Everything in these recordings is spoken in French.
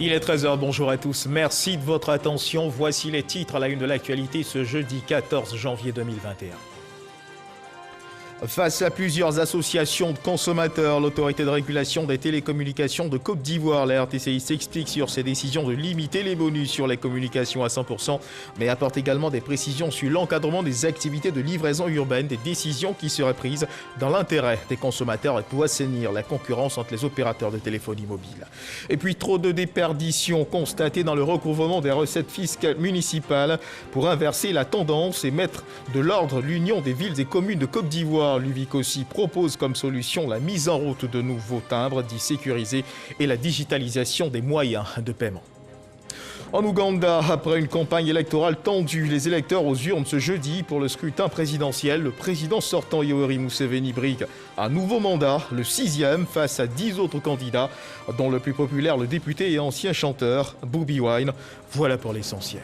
Il est 13h, bonjour à tous. Merci de votre attention. Voici les titres à la une de l'actualité ce jeudi 14 janvier 2021. Face à plusieurs associations de consommateurs, l'autorité de régulation des télécommunications de Côte d'Ivoire, la RTCI, s'explique sur ses décisions de limiter les bonus sur les communications à 100%, mais apporte également des précisions sur l'encadrement des activités de livraison urbaine, des décisions qui seraient prises dans l'intérêt des consommateurs et pour assainir la concurrence entre les opérateurs de téléphonie mobile. Et puis trop de déperditions constatées dans le recouvrement des recettes fiscales municipales pour inverser la tendance et mettre de l'ordre l'Union des villes et communes de Côte d'Ivoire. L'UVIC aussi propose comme solution la mise en route de nouveaux timbres dits sécurisés et la digitalisation des moyens de paiement. En Ouganda, après une campagne électorale tendue, les électeurs aux urnes ce jeudi pour le scrutin présidentiel, le président sortant Yoweri Museveni brigue un nouveau mandat, le 6e, face à 10 autres candidats, dont le plus populaire, le député et ancien chanteur Bobi Wine. Voilà pour l'essentiel.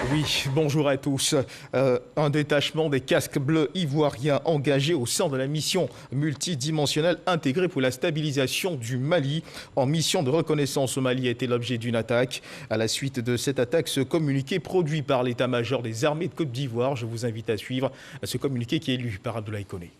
Oui, bonjour à tous. Un détachement des casques bleus ivoiriens engagé au sein de la mission multidimensionnelle intégrée pour la stabilisation du Mali en mission de reconnaissance au Mali a été l'objet d'une attaque. À la suite de cette attaque, ce communiqué produit par l'état-major des armées de Côte d'Ivoire, je vous invite à suivre ce communiqué qui est lu par Abdoulaye Koné.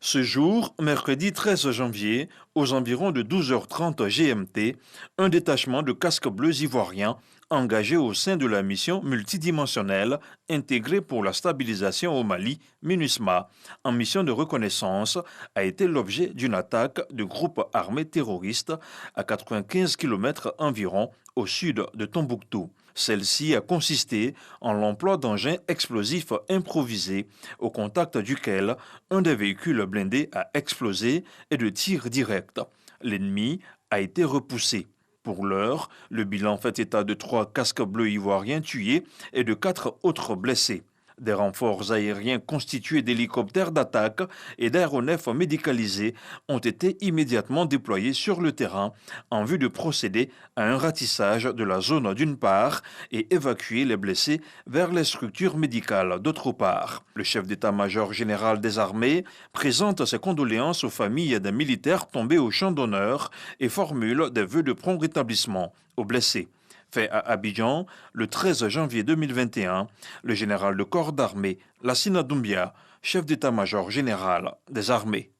Ce jour, mercredi 13 janvier, aux environs de 12h30 GMT, un détachement de casques bleus ivoiriens engagé au sein de la mission multidimensionnelle intégrée pour la stabilisation au Mali, MINUSMA, en mission de reconnaissance, a été l'objet d'une attaque de groupes armés terroristes à 95 km environ au sud de Tombouctou. Celle-ci a consisté en l'emploi d'engins explosifs improvisés, au contact duquel un des véhicules blindés a explosé et de tirs directs. L'ennemi a été repoussé. Pour l'heure, le bilan fait état de 3 casques bleus ivoiriens tués et de 4 autres blessés. Des renforts aériens constitués d'hélicoptères d'attaque et d'aéronefs médicalisés ont été immédiatement déployés sur le terrain en vue de procéder à un ratissage de la zone d'une part et évacuer les blessés vers les structures médicales d'autre part. Le chef d'état-major général des armées présente ses condoléances aux familles des militaires tombés au champ d'honneur et formule des vœux de prompt rétablissement aux blessés. Fait à Abidjan, le 13 janvier 2021, le général de corps d'armée, Lassina Doumbia, chef d'état-major général des armées.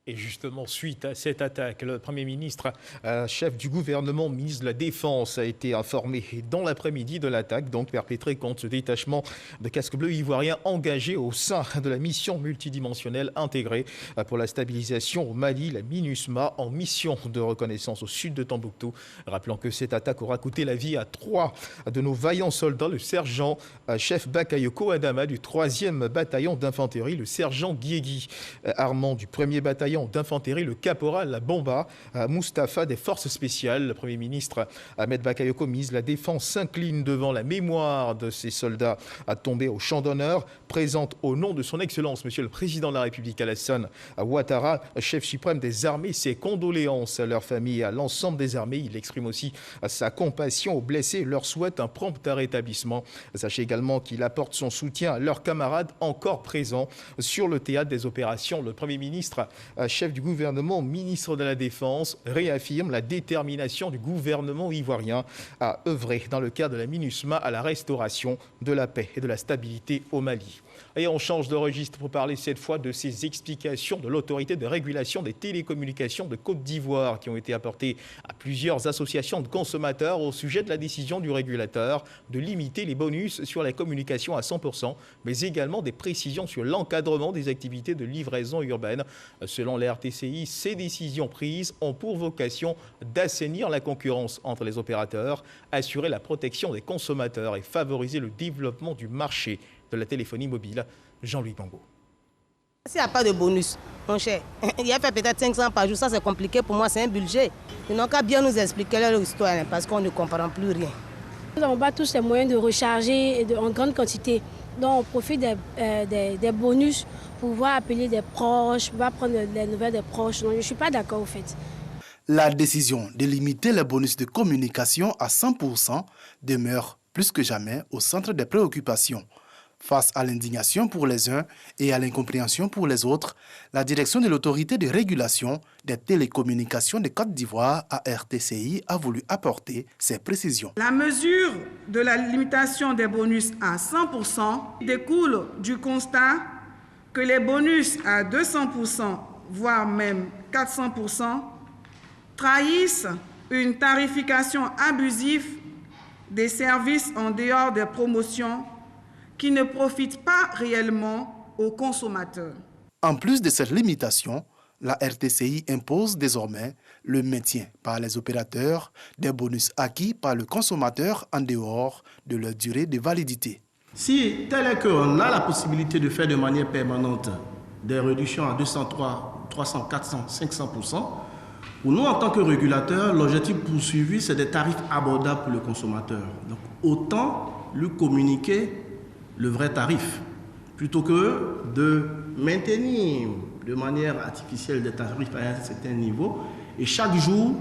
Et justement, suite à cette attaque, le Premier ministre, chef du gouvernement, ministre de la Défense, a été informé dans l'après-midi de l'attaque donc perpétrée contre ce détachement de casques bleus ivoiriens engagé au sein de la mission multidimensionnelle intégrée pour la stabilisation au Mali, la MINUSMA, en mission de reconnaissance au sud de Tombouctou. Rappelons que cette attaque aura coûté la vie à 3 de nos vaillants soldats, le sergent chef Bakayoko Adama du 3e bataillon d'infanterie, le sergent Guiégui Armand du 1er bataillon d'infanterie, le caporal Bomba Mustapha des forces spéciales. Le Premier ministre Ahmed Bakayoko, ministre de la Défense, s'incline devant la mémoire de ces soldats tombés au champ d'honneur, présente au nom de son Excellence, Monsieur le Président de la République Alassane Ouattara, chef suprême des armées, ses condoléances à leur famille et à l'ensemble des armées. Il exprime aussi sa compassion aux blessés et leur souhaite un prompt rétablissement. Sachez également qu'il apporte son soutien à leurs camarades encore présents sur le théâtre des opérations. Le Premier ministre, chef du gouvernement, ministre de la Défense, réaffirme la détermination du gouvernement ivoirien à œuvrer dans le cadre de la MINUSMA à la restauration de la paix et de la stabilité au Mali. Et on change de registre pour parler cette fois de ces explications de l'autorité de régulation des télécommunications de Côte d'Ivoire qui ont été apportées à plusieurs associations de consommateurs au sujet de la décision du régulateur de limiter les bonus sur les communications à 100%, mais également des précisions sur l'encadrement des activités de livraison urbaine. Selon la RTCI, ces décisions prises ont pour vocation d'assainir la concurrence entre les opérateurs, assurer la protection des consommateurs et favoriser le développement du marché de la téléphonie mobile. Jean-Louis Bango. S'il n'y a pas de bonus, mon cher, il y a fait peut-être 500 par jour, ça c'est compliqué pour moi, c'est un budget. Ils n'ont qu'à bien nous expliquer leur histoire parce qu'on ne comprend plus rien. Nous n'avons pas tous les moyens de recharger en grande quantité. Donc on profite des bonus pour pouvoir appeler des proches, pouvoir prendre les nouvelles des proches. Donc je ne suis pas d'accord au fait. La décision de limiter les bonus de communication à 100% demeure plus que jamais au centre des préoccupations. Face à l'indignation pour les uns et à l'incompréhension pour les autres, la direction de l'autorité de régulation des télécommunications de Côte d'Ivoire, ARTCI, a voulu apporter ses précisions. La mesure de la limitation des bonus à 100% découle du constat que les bonus à 200%, voire même 400%, trahissent une tarification abusive des services en dehors des promotions qui ne profitent pas réellement aux consommateurs. En plus de cette limitation, la RTCI impose désormais le maintien par les opérateurs des bonus acquis par le consommateur en dehors de leur durée de validité. Si tel est qu'on a la possibilité de faire de manière permanente des réductions à 203, 300, 400, 500%, pour nous, en tant que régulateurs, l'objectif poursuivi, c'est des tarifs abordables pour le consommateur. Donc, autant lui communiquer le vrai tarif, plutôt que de maintenir de manière artificielle des tarifs à un certain niveau et chaque jour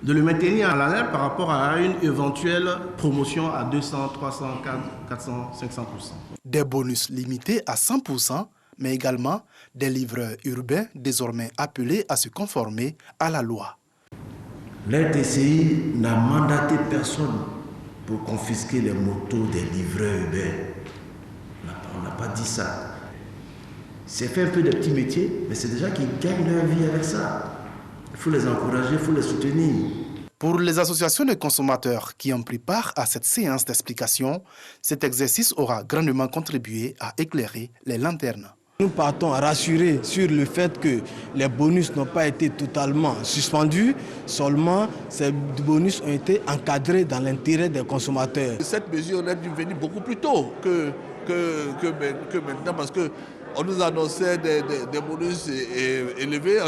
de le maintenir à l'alerte par rapport à une éventuelle promotion à 200, 300, 400, 500%. Des bonus limités à 100%, mais également des livreurs urbains désormais appelés à se conformer à la loi. L'RTCI n'a mandaté personne pour confisquer les motos des livreurs urbains. On n'a pas dit ça. C'est fait un peu de petits métiers, mais c'est déjà qu'ils gagnent leur vie avec ça. Il faut les encourager, il faut les soutenir. Pour les associations de consommateurs qui ont pris part à cette séance d'explication, cet exercice aura grandement contribué à éclairer les lanternes. Nous partons rassurés sur le fait que les bonus n'ont pas été totalement suspendus, seulement ces bonus ont été encadrés dans l'intérêt des consommateurs. Cette mesure aurait dû venir beaucoup plus tôt que maintenant parce qu'on nous annonçait des bonus élevés.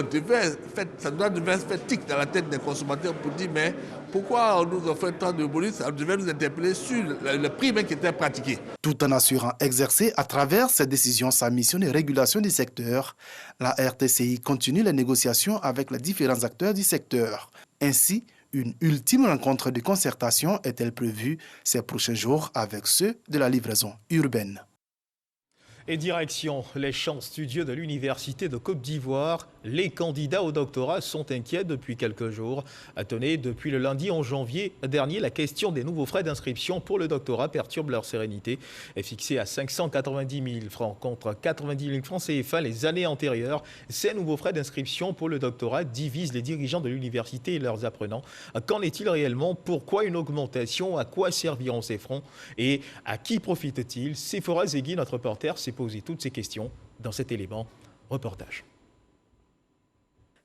Ça devait faire tic dans la tête des consommateurs pour dire mais pourquoi on nous offre tant de bonus? Ça devait nous interpeller sur le prix même qui était pratiqué. Tout en assurant exercer à travers ces décisions sa mission de régulation du secteur, la RTCI continue les négociations avec les différents acteurs du secteur. Ainsi, une ultime rencontre de concertation est-elle prévue ces prochains jours avec ceux de la livraison urbaine. Et direction les champs studieux de l'Université de Côte d'Ivoire, les candidats au doctorat sont inquiets depuis quelques jours. Tenez, depuis le lundi 11 janvier dernier, la question des nouveaux frais d'inscription pour le doctorat perturbe leur sérénité. Est fixée à 590 000 francs contre 90 000 francs CFA les années antérieures. Ces nouveaux frais d'inscription pour le doctorat divisent les dirigeants de l'université et leurs apprenants. Qu'en est-il réellement? Pourquoi une augmentation? À quoi serviront ces fonds? Et à qui profitent-ils? Séphora Zegui, notre reporter, s'est poser toutes ces questions dans cet élément reportage.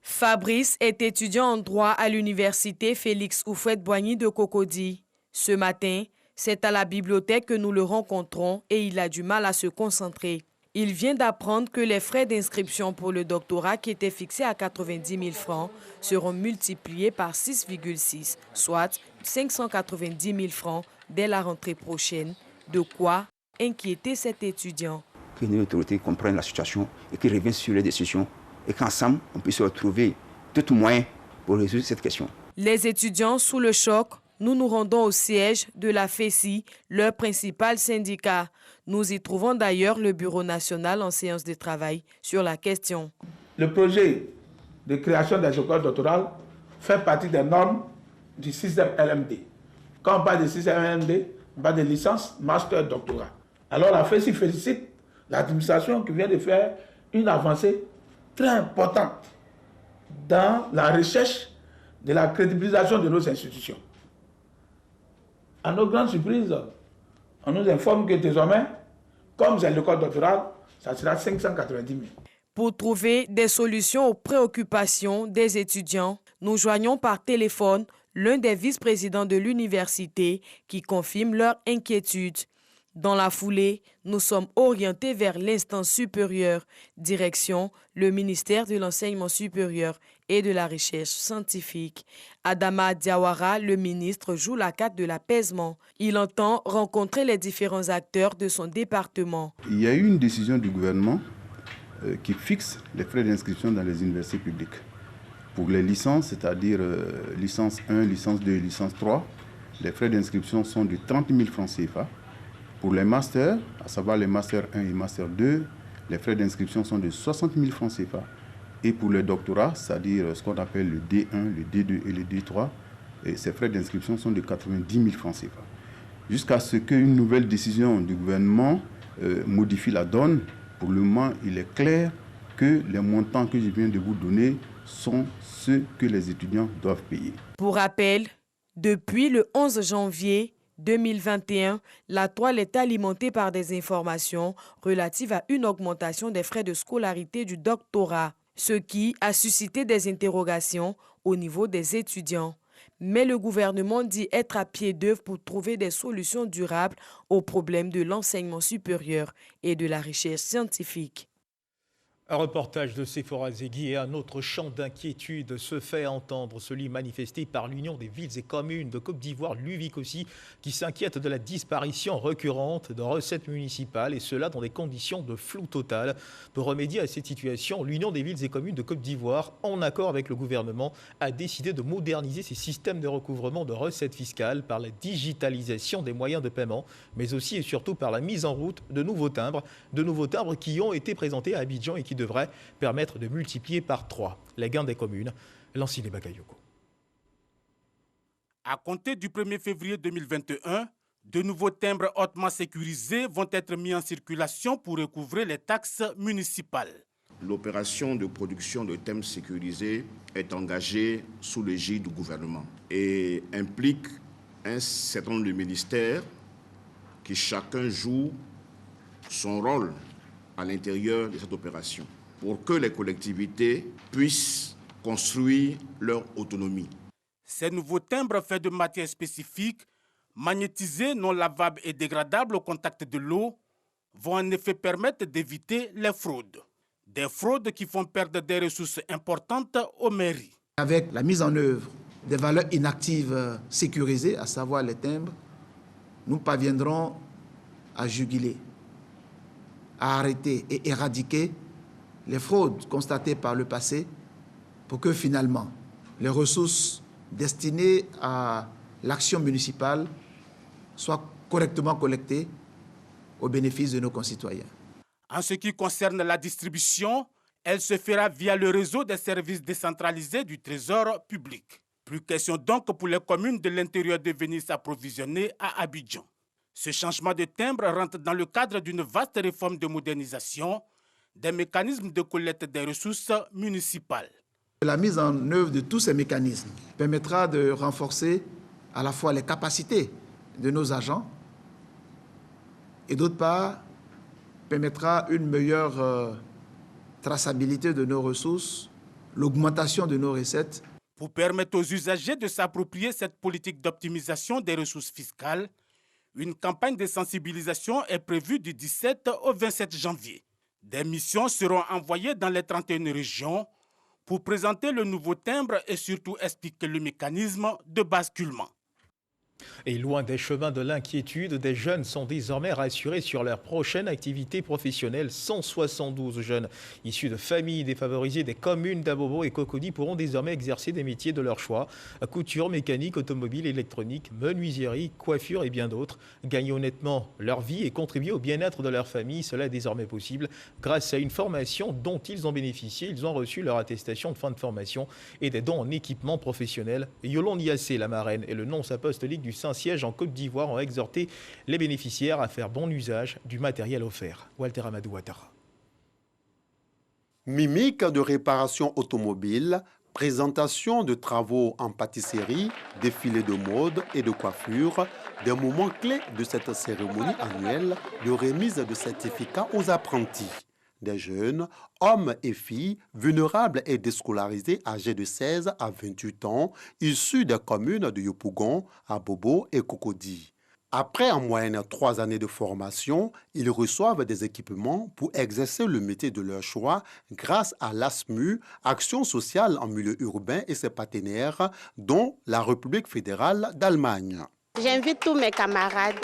Fabrice est étudiant en droit à l'université Félix Houphouët-Boigny de Cocody. Ce matin, c'est à la bibliothèque que nous le rencontrons et il a du mal à se concentrer. Il vient d'apprendre que les frais d'inscription pour le doctorat qui étaient fixés à 90 000 francs seront multipliés par 6,6, soit 590 000 francs dès la rentrée prochaine. De quoi inquiéter cet étudiant. Que les autorités comprennent la situation et qu'ils reviennent sur les décisions et qu'ensemble, on puisse retrouver tout moyen pour résoudre cette question. Les étudiants sous le choc, nous nous rendons au siège de la FESI, leur principal syndicat. Nous y trouvons d'ailleurs le Bureau national en séance de travail sur la question. Le projet de création des écoles doctorales fait partie des normes du 6e LMD. Quand on parle de 6e LMD, on parle de licence, master, doctorat. Alors la FESI félicite l'administration qui vient de faire une avancée très importante dans la recherche de la crédibilisation de nos institutions. À nos grandes surprises, on nous informe que désormais, comme c'est l'école doctorale, ça sera 590 000. Pour trouver des solutions aux préoccupations des étudiants, nous joignons par téléphone l'un des vice-présidents de l'université qui confirme leur inquiétude. Dans la foulée, nous sommes orientés vers l'instance supérieure, direction le ministère de l'Enseignement supérieur et de la Recherche scientifique. Adama Diawara, le ministre, joue la carte de l'apaisement. Il entend rencontrer les différents acteurs de son département. Il y a eu une décision du gouvernement qui fixe les frais d'inscription dans les universités publiques. Pour les licences, c'est-à-dire licence 1, licence 2, licence 3, les frais d'inscription sont de 30 000 francs CFA. Pour les masters, à savoir les masters 1 et master 2, les frais d'inscription sont de 60 000 francs CFA. Et pour le doctorat, c'est-à-dire ce qu'on appelle le D1, le D2 et le D3, ces frais d'inscription sont de 90 000 francs CFA. Jusqu'à ce qu'une nouvelle décision du gouvernement modifie la donne, pour le moment, il est clair que les montants que je viens de vous donner sont ceux que les étudiants doivent payer. Pour rappel, depuis le 11 janvier 2021, la toile est alimentée par des informations relatives à une augmentation des frais de scolarité du doctorat, ce qui a suscité des interrogations au niveau des étudiants. Mais le gouvernement dit être à pied d'œuvre pour trouver des solutions durables aux problèmes de l'enseignement supérieur et de la recherche scientifique. Un reportage de Sephora Zegui et un autre chant d'inquiétude se fait entendre, celui manifesté par l'Union des villes et communes de Côte d'Ivoire, l'UVIC aussi, qui s'inquiète de la disparition récurrente de recettes municipales et cela dans des conditions de flou total. Pour remédier à cette situation, l'Union des villes et communes de Côte d'Ivoire, en accord avec le gouvernement, a décidé de moderniser ses systèmes de recouvrement de recettes fiscales par la digitalisation des moyens de paiement, mais aussi et surtout par la mise en route de nouveaux timbres qui ont été présentés à Abidjan et qui devrait permettre de multiplier par 3 les gains des communes. Lancine Bakayoko. À compter du 1er février 2021, de nouveaux timbres hautement sécurisés vont être mis en circulation pour recouvrer les taxes municipales. L'opération de production de timbres sécurisés est engagée sous l'égide du gouvernement et implique un certain nombre de ministères qui chacun joue son rôle à l'intérieur de cette opération pour que les collectivités puissent construire leur autonomie. Ces nouveaux timbres faits de matières spécifiques, magnétisés, non lavables et dégradables au contact de l'eau, vont en effet permettre d'éviter les fraudes. Des fraudes qui font perdre des ressources importantes aux mairies. Avec la mise en œuvre des valeurs inactives sécurisées, à savoir les timbres, nous parviendrons à juguler, à arrêter et éradiquer les fraudes constatées par le passé pour que finalement les ressources destinées à l'action municipale soient correctement collectées au bénéfice de nos concitoyens. En ce qui concerne la distribution, elle se fera via le réseau des services décentralisés du Trésor public. Plus question donc pour les communes de l'intérieur de venir s'approvisionner à Abidjan. Ce changement de timbre rentre dans le cadre d'une vaste réforme de modernisation des mécanismes de collecte des ressources municipales. La mise en œuvre de tous ces mécanismes permettra de renforcer à la fois les capacités de nos agents et d'autre part permettra une meilleure traçabilité de nos ressources, l'augmentation de nos recettes. Pour permettre aux usagers de s'approprier cette politique d'optimisation des ressources fiscales, une campagne de sensibilisation est prévue du 17 au 27 janvier. Des missions seront envoyées dans les 31 régions pour présenter le nouveau timbre et surtout expliquer le mécanisme de basculement. Et loin des chemins de l'inquiétude, des jeunes sont désormais rassurés sur leur prochaine activité professionnelle. 172 jeunes issus de familles défavorisées des communes d'Abobo et Cocody pourront désormais exercer des métiers de leur choix. Couture, mécanique, automobile, électronique, menuiserie, coiffure et bien d'autres. Gagner honnêtement leur vie et contribuer au bien-être de leur famille, cela est désormais possible grâce à une formation dont ils ont bénéficié. Ils ont reçu leur attestation de fin de formation et des dons en équipement professionnel. Yolande Yassé, la marraine, et le nonce apostolique du Saint-Siège en Côte d'Ivoire ont exhorté les bénéficiaires à faire bon usage du matériel offert. Walter Amadou Ouattara. Mimique de réparation automobile, présentation de travaux en pâtisserie, défilé de mode et de coiffure, des moments clés de cette cérémonie annuelle de remise de certificats aux apprentis. Des jeunes, hommes et filles, vulnérables et déscolarisés âgés de 16 à 28 ans, issus des communes de Yopougon, Abobo et Cocody. Après en moyenne 3 années de formation, ils reçoivent des équipements pour exercer le métier de leur choix grâce à l'ASMU, Action sociale en milieu urbain et ses partenaires, dont la République fédérale d'Allemagne. J'invite tous mes camarades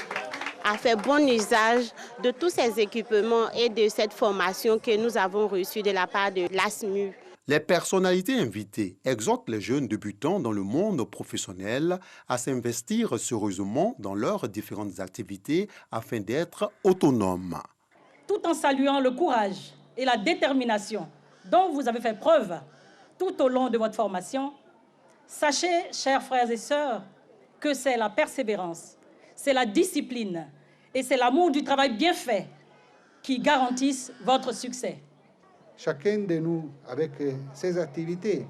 à faire bon usage de tous ces équipements et de cette formation que nous avons reçue de la part de l'ASMU. Les personnalités invitées exhortent les jeunes débutants dans le monde professionnel à s'investir sérieusement dans leurs différentes activités afin d'être autonomes. Tout en saluant le courage et la détermination dont vous avez fait preuve tout au long de votre formation, sachez, chers frères et sœurs, que c'est la persévérance, c'est la discipline et c'est l'amour du travail bien fait qui garantissent votre succès. Chacun de nous avec ses activités.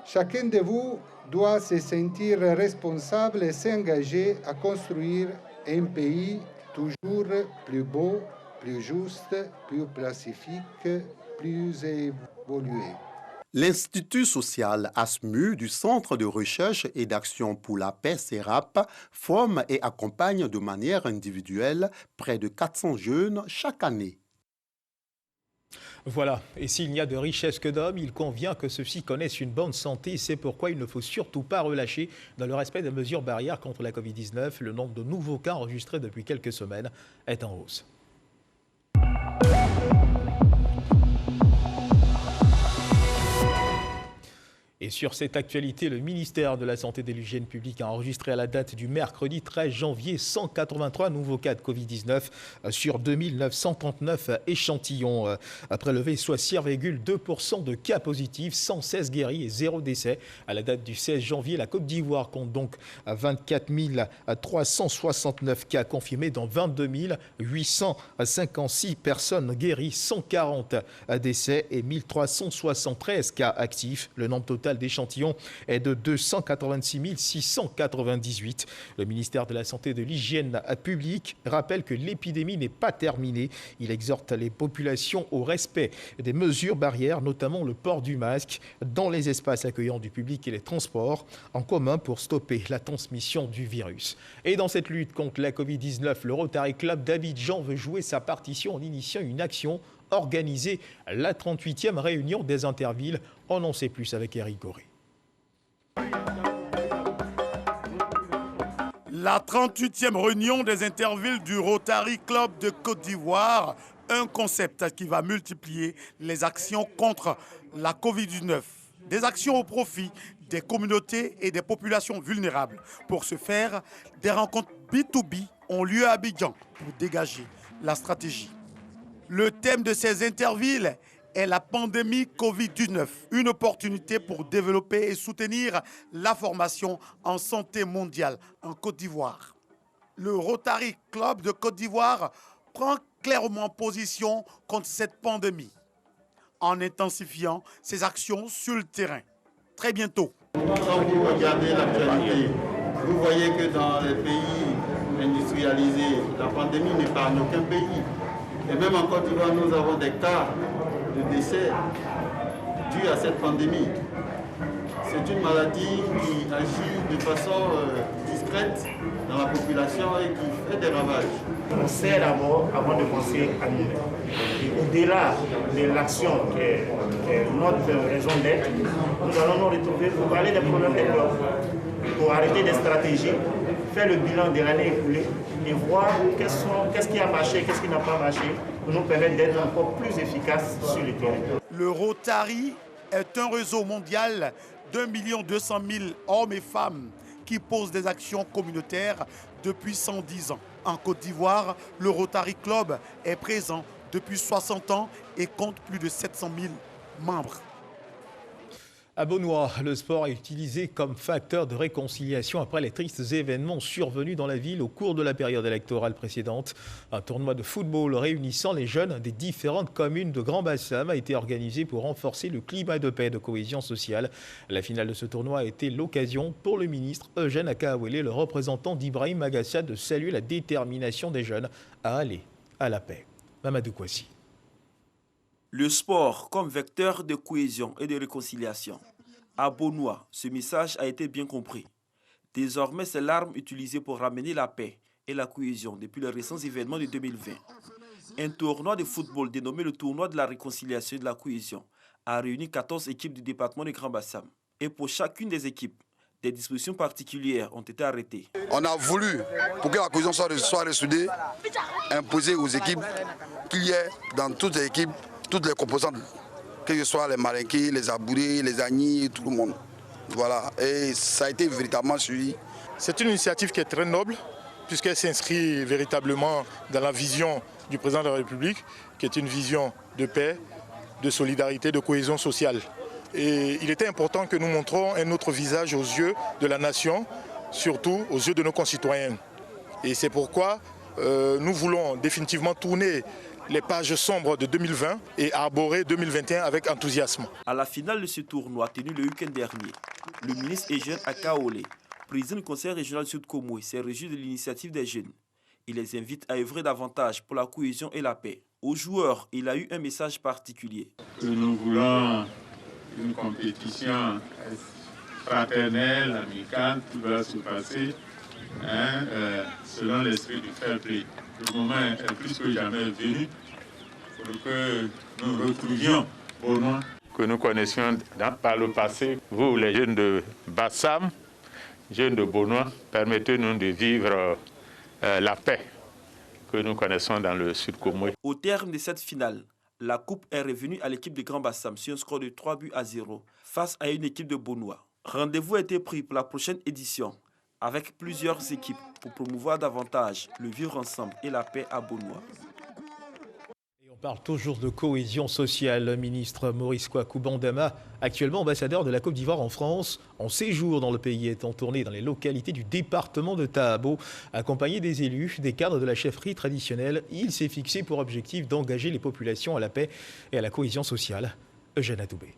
Chacun de vous doit se sentir responsable et s'engager à construire un pays toujours plus beau, plus juste, plus pacifique, plus évolué. L'Institut social ASMU du Centre de recherche et d'action pour la paix CERAP forme et accompagne de manière individuelle près de 400 jeunes chaque année. Voilà, et s'il n'y a de richesse que d'hommes, il convient que ceux-ci connaissent une bonne santé. C'est pourquoi il ne faut surtout pas relâcher dans le respect des mesures barrières contre la Covid-19. Le nombre de nouveaux cas enregistrés depuis quelques semaines est en hausse. Et sur cette actualité, le ministère de la Santé et de l'Hygiène publique a enregistré à la date du mercredi 13 janvier 183 nouveaux cas de Covid-19 sur 2939 échantillons prélevés, soit 6,2% de cas positifs, 116 guéris et 0 décès. À la date du 16 janvier, la Côte d'Ivoire compte donc 24 369 cas confirmés, dont 22 856 personnes guéries, 140 décès et 1373 cas actifs. Le nombre total d'échantillons est de 286 698. Le ministère de la Santé et de l'Hygiène publique rappelle que l'épidémie n'est pas terminée. Il exhorte les populations au respect des mesures barrières, notamment le port du masque dans les espaces accueillants du public et les transports en commun pour stopper la transmission du virus. Et dans cette lutte contre la Covid-19, le Rotary Club d'Abidjan veut jouer sa partition en initiant une action organisée, la 38e réunion des intervilles. On en sait plus avec Eric Goré. La 38e réunion des intervilles du Rotary Club de Côte d'Ivoire, un concept qui va multiplier les actions contre la Covid-19. Des actions au profit des communautés et des populations vulnérables. Pour ce faire, des rencontres B2B ont lieu à Abidjan pour dégager la stratégie. Le thème de ces intervilles est la pandémie Covid-19, une opportunité pour développer et soutenir la formation en santé mondiale en Côte d'Ivoire. Le Rotary Club de Côte d'Ivoire prend clairement position contre cette pandémie en intensifiant ses actions sur le terrain. Très bientôt. Quand vous regardez l'actualité, vous voyez que dans les pays industrialisés, la pandémie n'épargne aucun pays. Et même en Côte d'Ivoire, nous avons des cas de décès dus à cette pandémie. C'est une maladie qui agit de façon discrète dans la population et qui fait des ravages. On sait d'abord avant de penser à nous. Et au-delà de l'action qui est notre raison d'être, nous allons nous retrouver pour parler des problèmes des peuples, pour arrêter des stratégies, faire le bilan de l'année écoulée et voir qu'est-ce qui a marché, qu'est-ce qui n'a pas marché, pour nous permettre d'être encore plus efficaces sur le terrain. Le Rotary est un réseau mondial d'1 200 000 hommes et femmes qui posent des actions communautaires depuis 110 ans. En Côte d'Ivoire, le Rotary Club est présent depuis 60 ans et compte plus de 700 000 membres. À Beaunois, le sport est utilisé comme facteur de réconciliation après les tristes événements survenus dans la ville au cours de la période électorale précédente. Un tournoi de football réunissant les jeunes des différentes communes de Grand Bassam a été organisé pour renforcer le climat de paix et de cohésion sociale. La finale de ce tournoi a été l'occasion pour le ministre Eugène Akaouélé, le représentant d'Ibrahim Magassa, de saluer la détermination des jeunes à aller à la paix. Mamadou Kouassi. Le sport comme vecteur de cohésion et de réconciliation. À Beaunois, ce message a été bien compris. Désormais, c'est l'arme utilisée pour ramener la paix et la cohésion depuis les récents événements de 2020. Un tournoi de football dénommé le tournoi de la réconciliation et de la cohésion a réuni 14 équipes du département de Grand Bassam. Et pour chacune des équipes, des dispositions particulières ont été arrêtées. On a voulu, pour que la cohésion soit ressoudée, imposer aux équipes qu'il y ait dans toutes les équipes toutes les composantes que ce soit les Malinqués, les Abourés, les Agnis, tout le monde. Voilà, et ça a été véritablement suivi. C'est une initiative qui est très noble, puisqu'elle s'inscrit véritablement dans la vision du président de la République, qui est une vision de paix, de solidarité, de cohésion sociale. Et il était important que nous montrons un autre visage aux yeux de la nation, surtout aux yeux de nos concitoyens. Et c'est pourquoi nous voulons définitivement tourner les pages sombres de 2020 et arborer 2021 avec enthousiasme. À la finale de ce tournoi tenu le week-end dernier, le ministre Eugène Akaolé, président du conseil régional Sud-Comoé, s'est réjoui de l'initiative des jeunes. Il les invite à œuvrer davantage pour la cohésion et la paix. Aux joueurs, il a eu un message particulier. Que nous voulons une compétition fraternelle, amicale, qui va se passer selon l'esprit du fair play. Le moment est plus que jamais venu pour que nous retrouvions Bonois que nous connaissions par le passé. Vous, les jeunes de Bassam, jeunes de Bonois, permettez-nous de vivre la paix que nous connaissons dans le Sud-Comoé. Au terme de cette finale, la coupe est revenue à l'équipe de Grand Bassam sur un score de 3-0 face à une équipe de Bonois. Rendez-vous a été pris pour la prochaine édition avec plusieurs équipes pour promouvoir davantage le vivre ensemble et la paix à Bonois. On parle toujours de cohésion sociale. Le ministre Maurice Kwaku Bandama, actuellement ambassadeur de la Côte d'Ivoire en France, en séjour dans le pays, est en tournée dans les localités du département de Tahabo. Accompagné des élus, des cadres de la chefferie traditionnelle, il s'est fixé pour objectif d'engager les populations à la paix et à la cohésion sociale. Eugène Atoubé.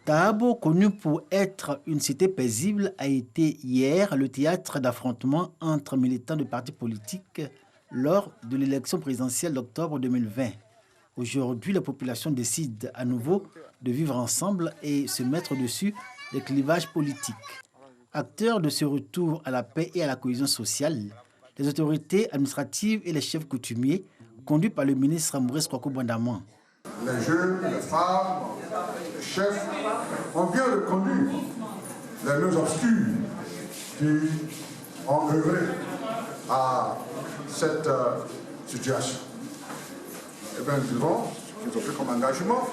Tahabo, connu pour être une cité paisible, a été hier le théâtre d'affrontements entre militants de partis politiques lors de l'élection présidentielle d'octobre 2020. Aujourd'hui, la population décide à nouveau de vivre ensemble et se mettre dessus les clivages politiques. Acteurs de ce retour à la paix et à la cohésion sociale, les autorités administratives et les chefs coutumiers, conduits par le ministre Maurice Kwaku Bandama. Les jeunes, les femmes, les chefs, on vient de conduire les nœuds obscurs qui ont œuvré à cette situation. Eh bien, nous dirons ce qu'ils ont fait comme engagement,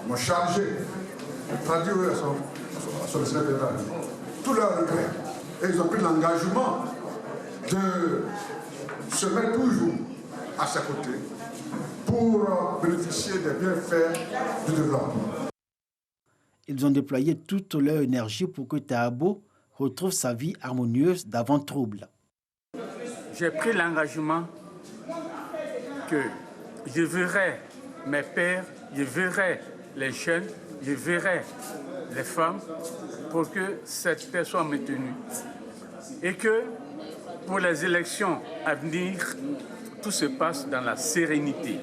m'ont chargé de traduire à son secrétaire tous leurs regrets. Et ils ont pris l'engagement de se mettre toujours à ses côtés pour bénéficier des bienfaits du développement. Ils ont déployé toute leur énergie pour que Tahabo retrouve sa vie harmonieuse d'avant trouble. J'ai pris l'engagement que je verrai mes pères, je verrai les jeunes, je verrai les femmes pour que cette paix soit maintenue. Et que pour les élections à venir, tout se passe dans la sérénité.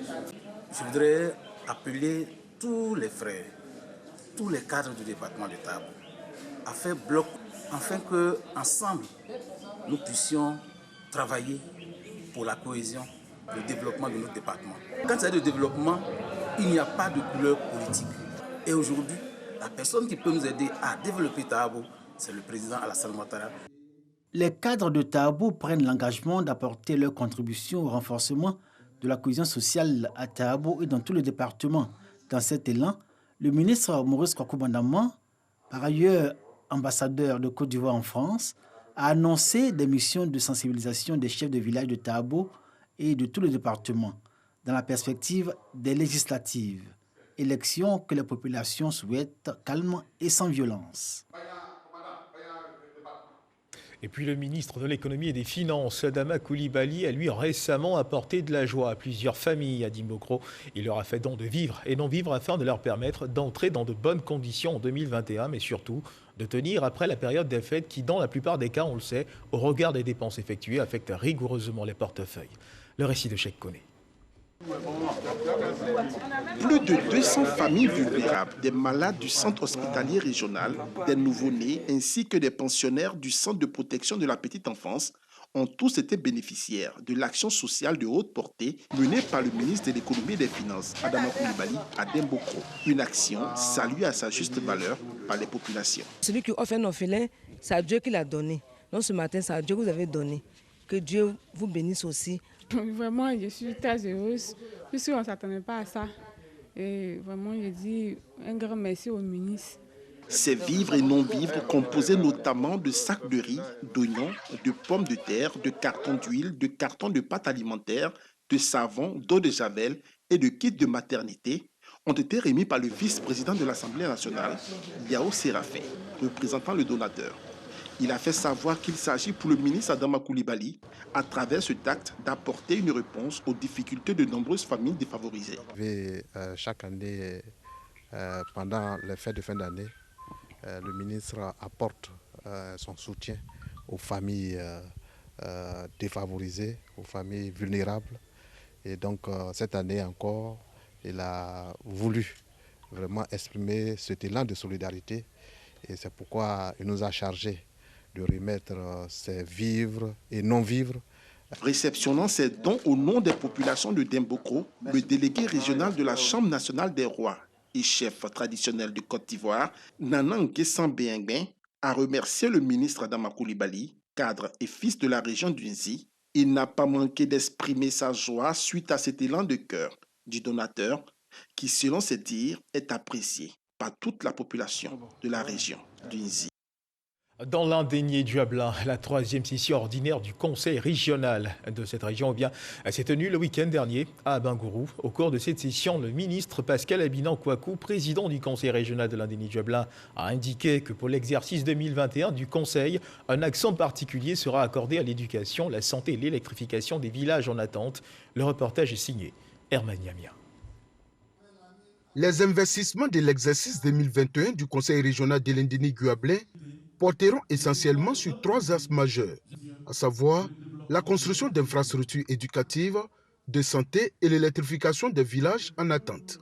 Je voudrais appeler tous les frères, tous les cadres du département de Tahabo à faire bloc afin qu'ensemble, nous puissions travailler pour la cohésion, le développement de notre département. Quand il y a de développement, il n'y a pas de couleur politique. Et aujourd'hui, la personne qui peut nous aider à développer Tahabo, c'est le président Alassane Ouattara. Les cadres de Tahabo prennent l'engagement d'apporter leur contribution au renforcement de la cohésion sociale à Tahabo et dans tout le département. Dans cet élan, le ministre Maurice Kwaku Bandama, par ailleurs ambassadeur de Côte d'Ivoire en France, a annoncé des missions de sensibilisation des chefs de village de Tahabo et de tout le département dans la perspective des législatives, élections que la population souhaite calmes et sans violence. Et puis le ministre de l'économie et des finances, Adama Coulibaly, a lui récemment apporté de la joie à plusieurs familles à Dimbokro. Il leur a fait don de vivre et non vivre afin de leur permettre d'entrer dans de bonnes conditions en 2021, mais surtout de tenir après la période des fêtes qui, dans la plupart des cas, on le sait, au regard des dépenses effectuées, affecte rigoureusement les portefeuilles. Le récit de Cheikh Koné. Plus de 200 familles vulnérables, des malades du centre hospitalier régional, des nouveau-nés ainsi que des pensionnaires du centre de protection de la petite enfance ont tous été bénéficiaires de l'action sociale de haute portée menée par le ministre de l'économie et des finances, Adama Coulibaly, à Dimbokro. Une action saluée à sa juste valeur par les populations. Celui qui offre un orphelin, c'est à Dieu qui l'a donné. Non, ce matin, c'est à Dieu que vous avez donné. Que Dieu vous bénisse aussi. Vraiment, je suis très heureuse puisqu'on ne s'attendait pas à ça. Et vraiment, je dis un grand merci au ministre. Ces vivres et non-vivres composés notamment de sacs de riz, d'oignons, de pommes de terre, de cartons d'huile, de cartons de pâte alimentaire, de savon, d'eau de javel et de kits de maternité ont été remis par le vice-président de l'Assemblée nationale, Yao Séraphin, représentant le donateur. Il a fait savoir qu'il s'agit pour le ministre Adama Coulibaly, à travers cet acte, d'apporter une réponse aux difficultés de nombreuses familles défavorisées. Chaque année, pendant les fêtes de fin d'année, le ministre apporte son soutien aux familles défavorisées, aux familles vulnérables. Et donc, cette année encore, il a voulu vraiment exprimer cet élan de solidarité. Et c'est pourquoi il nous a chargé de remettre ces vivres et non-vivres. Réceptionnant ces dons au nom des populations de Dembokro, le délégué régional de la Chambre nationale des rois et chef traditionnel de Côte d'Ivoire, Nana Nguessan Béingben, a remercié le ministre Adama Coulibaly, cadre et fils de la région d'Unzi. Il n'a pas manqué d'exprimer sa joie suite à cet élan de cœur du donateur qui, selon ses dires, est apprécié par toute la population de la région d'Unzi. Dans l'indénié Duablin, la troisième session ordinaire du conseil régional de cette région s'est tenue le week-end dernier à Bingourou. Au cours de cette session, le ministre Pascal Abinan-Kouakou, président du conseil régional de l'indénié Duablin, a indiqué que pour l'exercice 2021 du conseil, un accent particulier sera accordé à l'éducation, la santé et l'électrification des villages en attente. Le reportage est signé Herman Yamia. Les investissements de l'exercice 2021 du conseil régional de l'indénié Duablin porteront essentiellement sur trois axes majeurs, à savoir la construction d'infrastructures éducatives, de santé et l'électrification des villages en attente.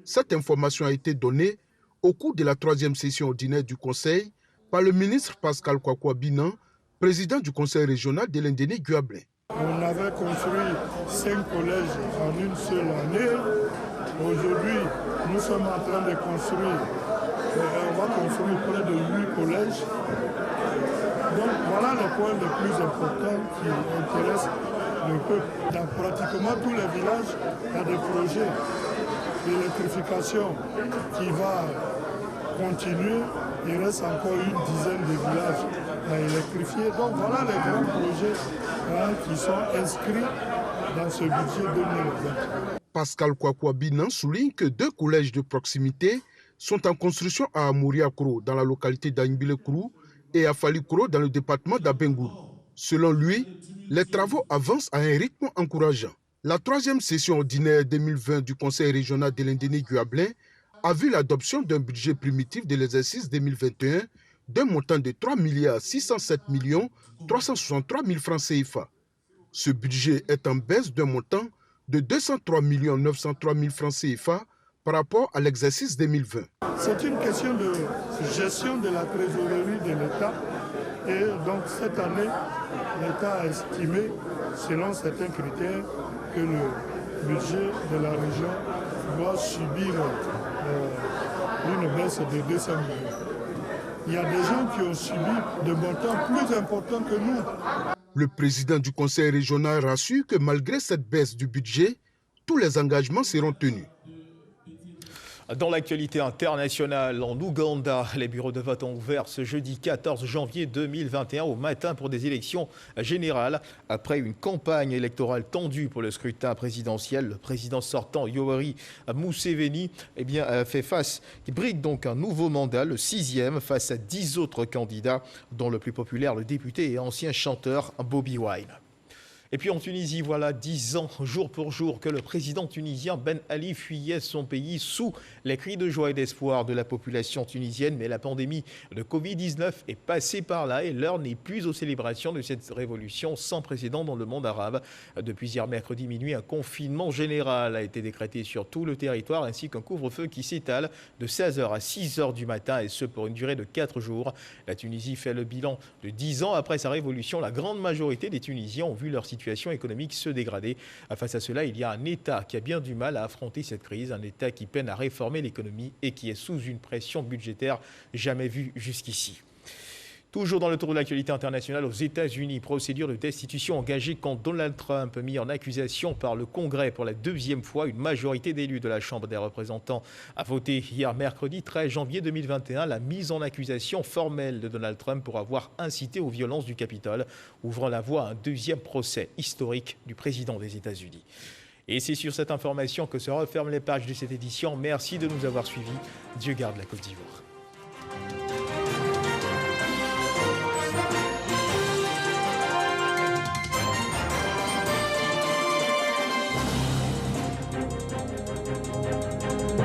Cette information a été donnée au cours de la troisième session ordinaire du Conseil par le ministre Pascal Kouakou Binan, président du Conseil régional de l'indénié Duablin. On avait construit 5 collèges en une seule année. Aujourd'hui, nous sommes en train de construire. On va construire près de 8 collèges. Donc voilà les points les plus importants qui intéressent le peuple. Dans pratiquement tous les villages, il y a des projets d'électrification qui va continuer. Il reste encore une dizaine de villages à électrifier. Donc voilà les grands projets qui sont inscrits dans ce budget 2020. Pascal Kouakou Binan souligne que 2 collèges de proximité sont en construction à Amouria-Kro, dans la localité d'Angbile-Krou, et à Fali-Kro, dans le département d'Abengourou. Selon lui, les travaux avancent à un rythme encourageant. La troisième session ordinaire 2020 du Conseil régional de l'indénié Duablin a vu l'adoption d'un budget primitif de l'exercice 2021 d'un montant de 3 607 363 000 francs CFA. Ce budget est en baisse d'un montant de 203 903 000 francs CFA par rapport à l'exercice 2020. C'est une question de gestion de la trésorerie de l'État. Et donc cette année, l'État a estimé, selon certains critères, que le budget de la région doit subir une baisse de 200 millions. Il y a des gens qui ont subi des montants plus importants que nous. Le président du conseil régional rassure que malgré cette baisse du budget, tous les engagements seront tenus. Dans l'actualité internationale, en Ouganda, les bureaux de vote ont ouvert ce jeudi 14 janvier 2021 au matin pour des élections générales. Après une campagne électorale tendue pour le scrutin présidentiel, le président sortant Yoweri Museveni il brigue donc un nouveau mandat, le 6e, face à 10 autres candidats, dont le plus populaire, le député et ancien chanteur Bobi Wine. Et puis en Tunisie, voilà 10 ans, jour pour jour, que le président tunisien Ben Ali fuyait son pays sous les cris de joie et d'espoir de la population tunisienne. Mais la pandémie de Covid-19 est passée par là et l'heure n'est plus aux célébrations de cette révolution sans précédent dans le monde arabe. Depuis hier mercredi minuit, un confinement général a été décrété sur tout le territoire ainsi qu'un couvre-feu qui s'étale de 16h à 6h du matin et ce pour une durée de 4 jours. La Tunisie fait le bilan de 10 ans après sa révolution. La grande majorité des Tunisiens ont vu leur situation économique se dégrader. Face à cela, il y a un État qui a bien du mal à affronter cette crise, un État qui peine à réformer l'économie et qui est sous une pression budgétaire jamais vue jusqu'ici. Toujours dans le tour de l'actualité internationale, aux États-Unis, procédure de destitution engagée contre Donald Trump, mis en accusation par le Congrès pour la deuxième fois. Une majorité d'élus de la Chambre des représentants a voté hier mercredi 13 janvier 2021 la mise en accusation formelle de Donald Trump pour avoir incité aux violences du Capitole, ouvrant la voie à un deuxième procès historique du président des États-Unis. Et c'est sur cette information que se referment les pages de cette édition. Merci de nous avoir suivis. Dieu garde la Côte d'Ivoire.